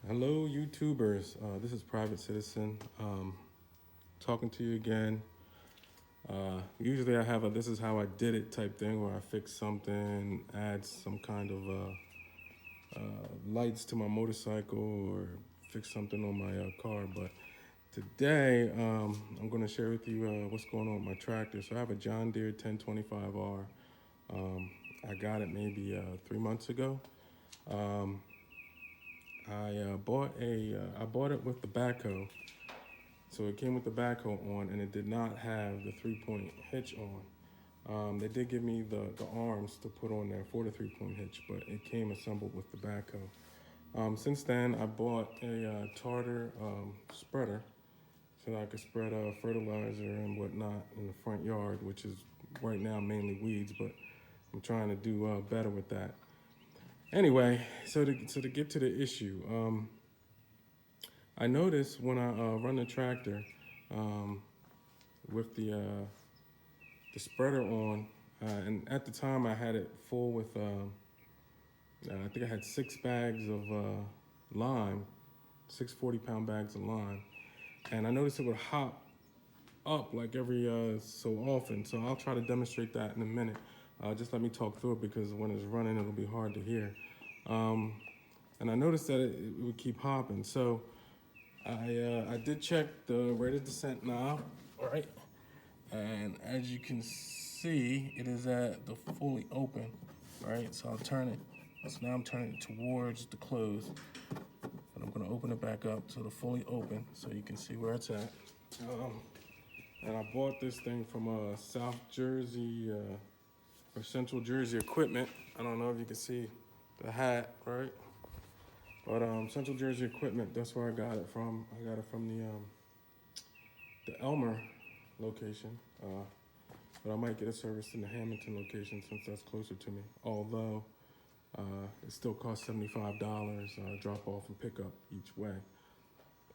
Hello, YouTubers. This is PrivateCitizen talking to you again. Usually I have a "this is how I did it" type thing where I fix something, add some kind of lights to my motorcycle, or fix something on my car. But today I'm going to share with you what's going on with my tractor. So I have a John Deere 1025R. I got it maybe 3 months ago. I bought it with the backhoe. So it came with the backhoe on, and it did not have the 3-point hitch on. They did give me the arms to put on there for the 3-point hitch, but it came assembled with the backhoe. Since then, I bought a Tartar spreader so that I could spread fertilizer and whatnot in the front yard, which is right now mainly weeds, but I'm trying to do better with that. Anyway, so to get to the issue, I noticed when I run the tractor with the spreader on, and at the time I had it full with, I think I had 6 bags of lime, 6 40-pound bags of lime, and I noticed it would hop up like every so often. So I'll try to demonstrate that in a minute. Just let me talk through it, because when it's running, it'll be hard to hear. And I noticed that it would keep hopping. So I did check the rate of descent knob, right? And as you can see, it is at the fully open, right? So I'll turn it. So now I'm turning it towards the close. And I'm gonna open it back up to the fully open so you can see where it's at. And I bought this thing from South Jersey or Central Jersey Equipment. I don't know if you can see the hat, right? But Central Jersey Equipment, that's where I got it from. I got it from the Elmer location. But I might get a service in the Hamilton location since that's closer to me. Although it still costs $75 drop off and pick up each way,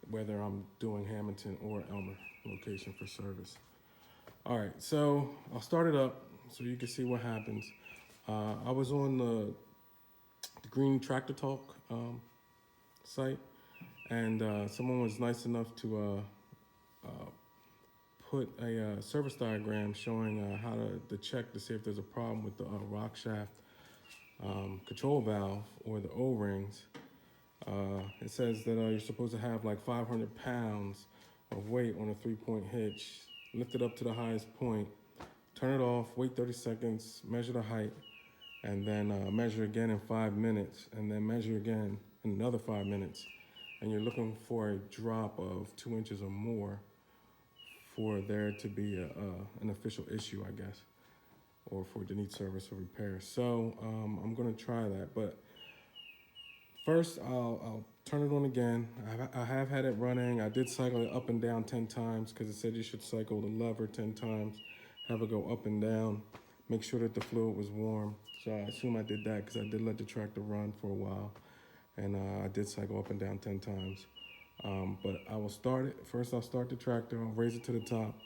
whether I'm doing Hamilton or Elmer location for service. All right, so I'll start it up so you can see what happens. I was on the Green Tractor Talk site, and someone was nice enough to put a service diagram showing how to check to see if there's a problem with the rock shaft control valve or the O-rings. It says that you're supposed to have like 500 pounds of weight on a 3-point hitch. Lift it up to the highest point, turn it off, wait 30 seconds, measure the height, and then measure again in 5 minutes, and then measure again in another 5 minutes. And you're looking for a drop of 2 inches or more for there to be an official issue, I guess, or for it to need service or repair. So I'm gonna try that, but first I'll turn it on again. I have had it running. I did cycle it up and down 10 times because it said you should cycle the lever 10 times, have it go up and down, make sure that the fluid was warm. So I assume I did that because I did let the tractor run for a while, and I did cycle up and down 10 times. But I will start it. First I'll start the tractor, I'll raise it to the top,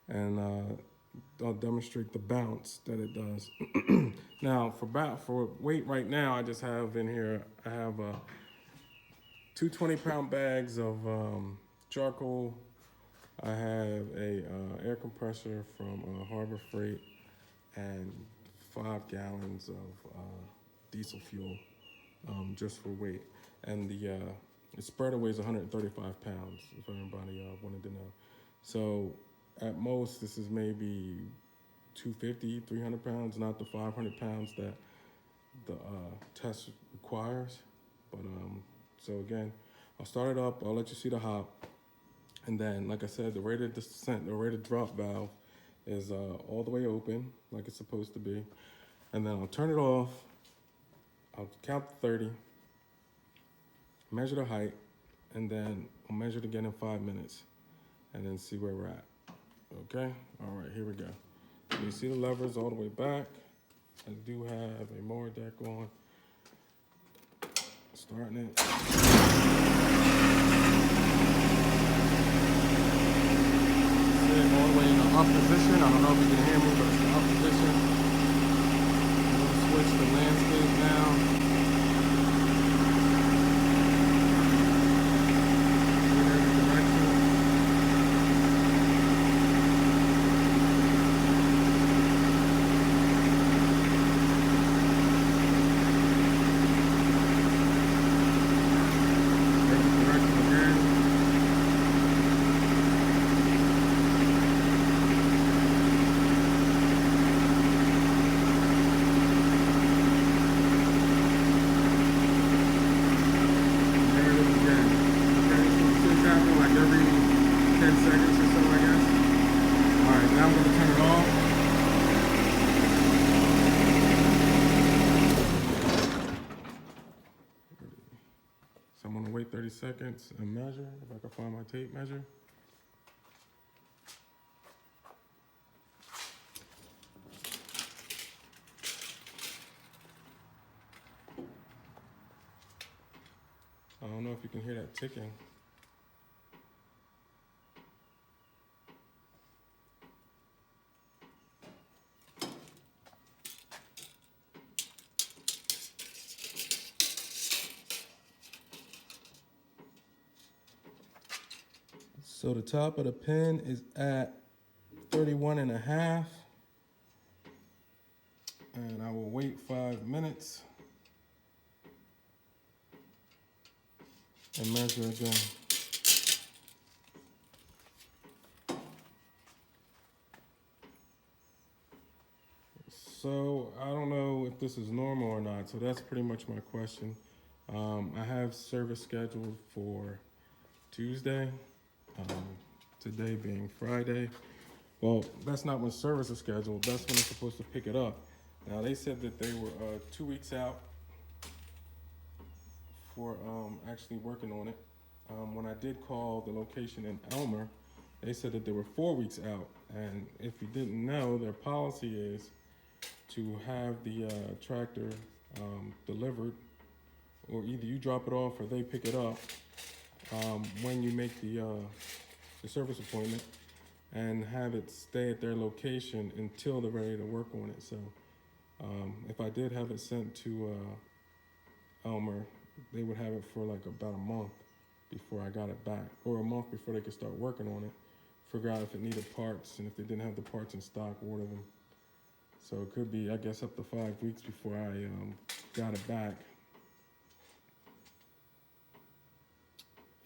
and I'll demonstrate the bounce that it does. Now for weight right now, I just have in here, I have 2 20-pound bags of charcoal. I have a air compressor from Harbor Freight, and 5 gallons of diesel fuel just for weight. And the spreader weighs 135 pounds, if everybody wanted to know. So at most, this is maybe 250, 300 pounds, not the 500 pounds that the test requires. But so again, I'll start it up, I'll let you see the hop. And then, like I said, the rate of descent, the rate of drop valve is all the way open, like it's supposed to be. And then I'll turn it off, I'll count to 30, measure the height, and then I'll measure it again in 5 minutes, and then see where we're at. Okay, all right, here we go. You see the levers all the way back. I do have a mower deck on. Starting it. Sitting all the way in the up position. I don't know if you can hear me, but it's the up position. I'm gonna switch to landscape now. seconds and measure, if I can find my tape measure. I don't know if you can hear that ticking. So the top of the pin is at 31.5. And I will wait 5 minutes and measure again. So I don't know if this is normal or not, so that's pretty much my question. I have service scheduled for Tuesday, today being Friday. Well, that's not when service is scheduled, that's when they're supposed to pick it up. Now they said that they were 2 weeks out for actually working on it. When I did call the location in Elmer, they said that they were 4 weeks out. And if you didn't know, their policy is to have the tractor delivered, or either you drop it off or they pick it up when you make the service appointment, and have it stay at their location until they're ready to work on it. So if I did have it sent to Elmer, they would have it for like about a month before I got it back, or a month before they could start working on it, figure out if it needed parts, and if they didn't have the parts in stock, order them. So it could be, I guess, up to 5 weeks before I got it back.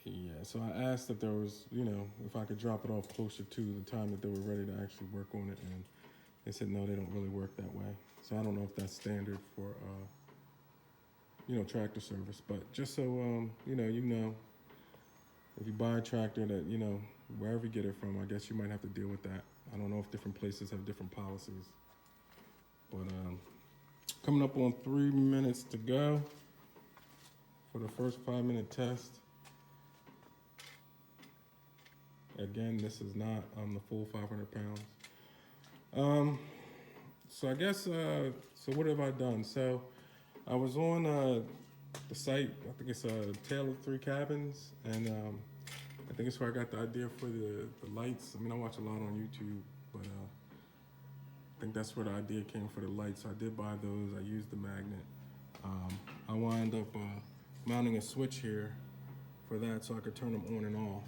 Yeah, so I asked if there was, if I could drop it off closer to the time that they were ready to actually work on it, and they said no, they don't really work that way. So I don't know if that's standard for, tractor service. But just so if you buy a tractor that, wherever you get it from, I guess you might have to deal with that. I don't know if different places have different policies. But coming up on 3 minutes to go for the first 5-minute test. Again, this is not the full 500 pounds. So I guess, so what have I done? So I was on the site, I think it's Tale of Three Cabins, and I think it's where I got the idea for the lights. I mean, I watch a lot on YouTube, but I think that's where the idea came for the lights. So I did buy those, I used the magnet. I wound up mounting a switch here for that so I could turn them on and off.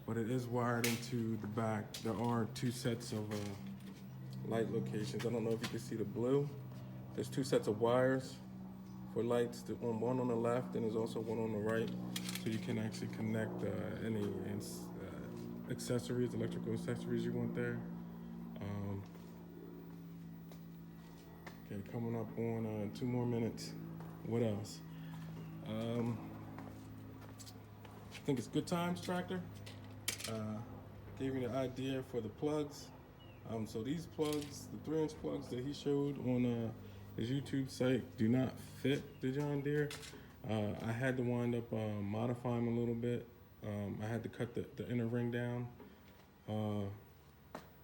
But it is wired into the back. There are 2 sets of light locations. I don't know if you can see the blue. There's 2 sets of wires for lights, one on the left, and there's also one on the right. So you can actually connect any accessories, electrical accessories you want there. Okay, coming up on 2 more minutes. What else? I think it's Good Times tractor. Gave me the idea for the plugs. So these plugs, the 3-inch plugs that he showed on his YouTube site, do not fit the John Deere. I had to wind up modifying them a little bit. I had to cut the inner ring down,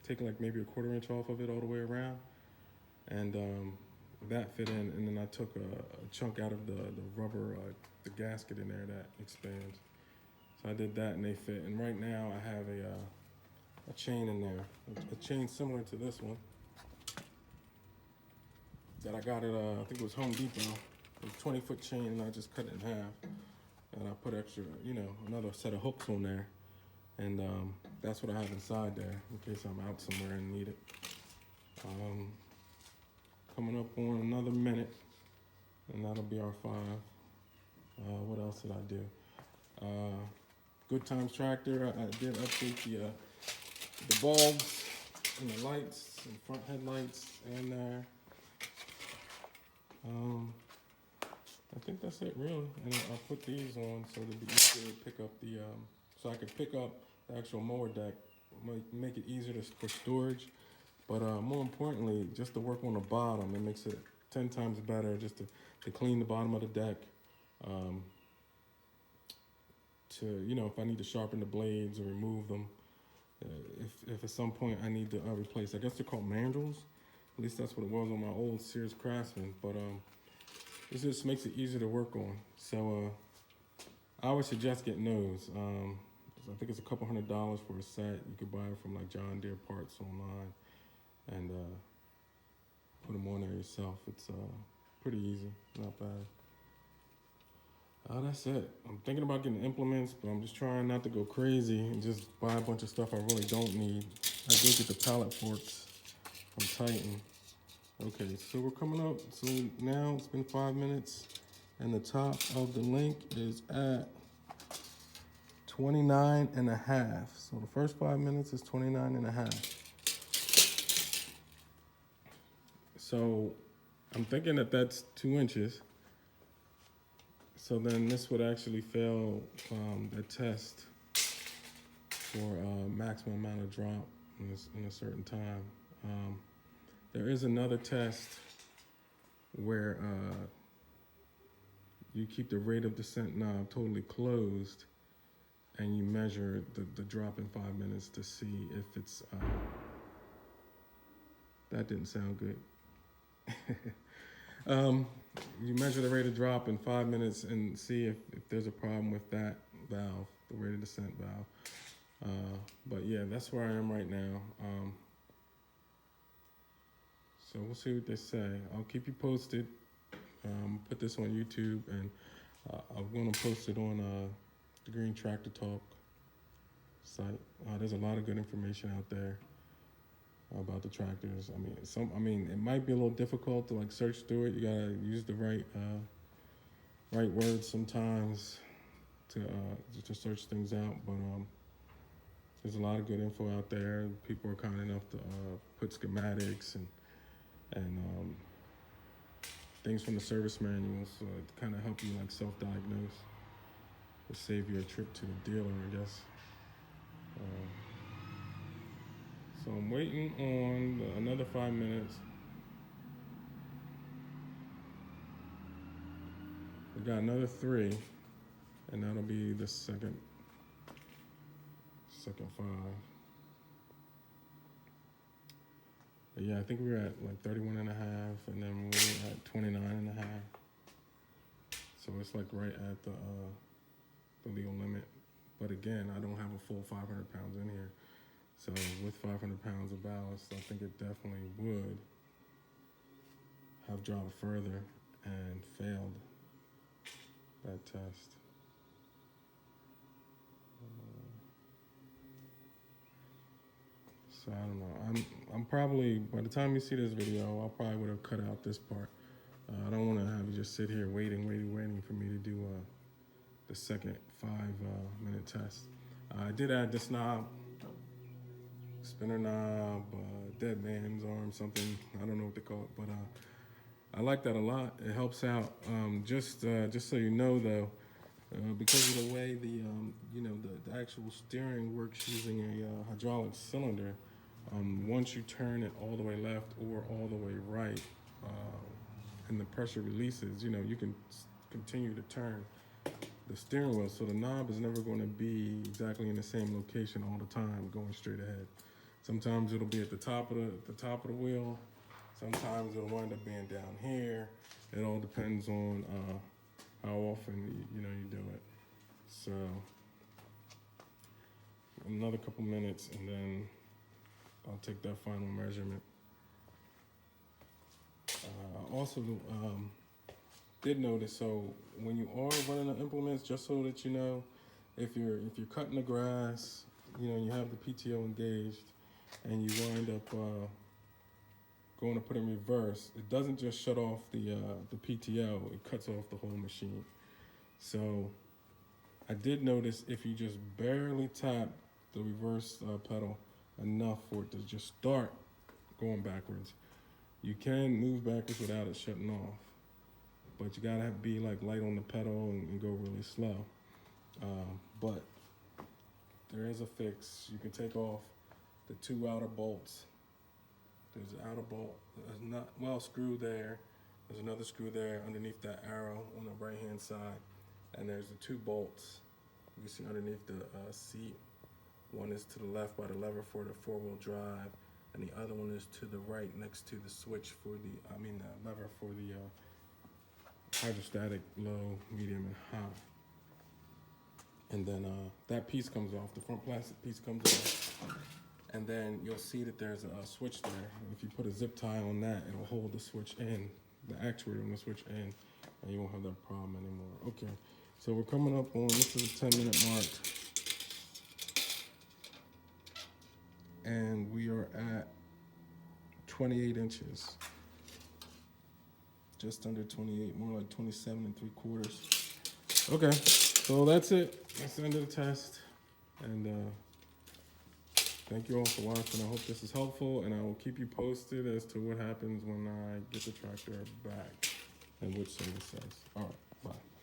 take like maybe a 1/4 inch off of it all the way around, and that fit in. And then I took a chunk out of the rubber, the gasket in there that expands. So I did that and they fit. And right now I have a chain in there, a chain similar to this one that I got at, I think it was Home Depot. It was a 20-foot chain, and I just cut it in half. And I put extra, another set of hooks on there. And that's what I have inside there in case I'm out somewhere and need it. Coming up on another minute, and that'll be our 5. What else did I do? Good Times tractor. I did update the bulbs and the lights and front headlights in there. I think that's it really. And I put these on so it'd be easier to pick up so I could pick up the actual mower deck, make it easier for storage. But more importantly, just to work on the bottom, it makes it 10 times better just to clean the bottom of the deck. to, if I need to sharpen the blades or remove them. If at some point I need to replace, I guess they're called mandrels. At least that's what it was on my old Sears Craftsman. But this just makes it easier to work on. So I would suggest getting those. I think it's a couple $100 for a set. You could buy it from like John Deere Parts online and put them on there yourself. It's pretty easy, not bad. That's it. I'm thinking about getting implements, but I'm just trying not to go crazy and just buy a bunch of stuff I really don't need. I did get the pallet forks from Titan. Okay, so we're coming up. So now it's been 5 minutes, and the top of the link is at 29 and a half. So the first 5 minutes is 29 and a half. So I'm thinking that that's 2 inches. So then this would actually fail the test for maximum amount of drop in a certain time. There is another test where you keep the rate of descent knob totally closed and you measure the drop in 5 minutes to see if it's, that didn't sound good. You measure the rate of drop in 5 minutes and see if there's a problem with that valve, the rate of descent valve. But yeah, that's where I am right now. So we'll see what they say. I'll keep you posted. Put this on YouTube, and I'm going to post it on the Green Tractor Talk site. There's a lot of good information out there about the tractors. I mean, it might be a little difficult to like search through it. You gotta use the right words sometimes to search things out. But there's a lot of good info out there. People are kind enough to put schematics and things from the service manuals to kind of help you like self-diagnose or save you a trip to the dealer, I guess. So I'm waiting on another 5 minutes. We got another 3, and that'll be the second 5. But yeah, I think we were at like 31 and a half, and then we were at 29 and a half. So it's like right at the legal limit. But again, I don't have a full 500 pounds in here. So with 500 pounds of ballast, I think it definitely would have dropped further and failed that test. So I don't know. I'm probably, by the time you see this video, I probably would have cut out this part. I don't want to have you just sit here waiting for me to do the second 5 minute test. I did add this knob. Spinner knob, dead man's arm, something, I don't know what they call it, but I like that a lot. It helps out. Just so you know though, because of the way the actual steering works using a hydraulic cylinder, once you turn it all the way left or all the way right, and the pressure releases, you can continue to turn the steering wheel. So the knob is never going to be exactly in the same location all the time, going straight ahead. Sometimes it'll be at the top of the wheel. Sometimes it'll wind up being down here. It all depends on how often you do it. So another couple minutes, and then I'll take that final measurement. Also, did notice, so when you are running the implements, just so that you know, if you're cutting the grass, you have the PTO engaged, and you wind up going to put it in reverse, it doesn't just shut off the PTO, it cuts off the whole machine. So I did notice if you just barely tap the reverse pedal enough for it to just start going backwards, you can move backwards without it shutting off. But you gotta be like light on the pedal and go really slow. But there is a fix. You can take off the 2 outer bolts. There's an outer bolt, screw there. There's another screw there underneath that arrow on the right hand side. And there's the 2 bolts You can see underneath the seat, one is to the left by the lever for the four-wheel drive, and the other one is to the right next to the switch for the lever for the hydrostatic low, medium, and high. And then that piece comes off, the front plastic piece comes off. And then you'll see that there's a switch there. If you put a zip tie on that, it'll hold the switch in, the actuator on the switch in, and you won't have that problem anymore. Okay, so we're coming up on, this is a 10-minute mark. And we are at 28 inches. Just under 28, more like 27 3/4. Okay, so that's it. That's the end of the test. And thank you all for watching. I hope this is helpful, and I will keep you posted as to what happens when I get the tractor back and which service says. All right, bye.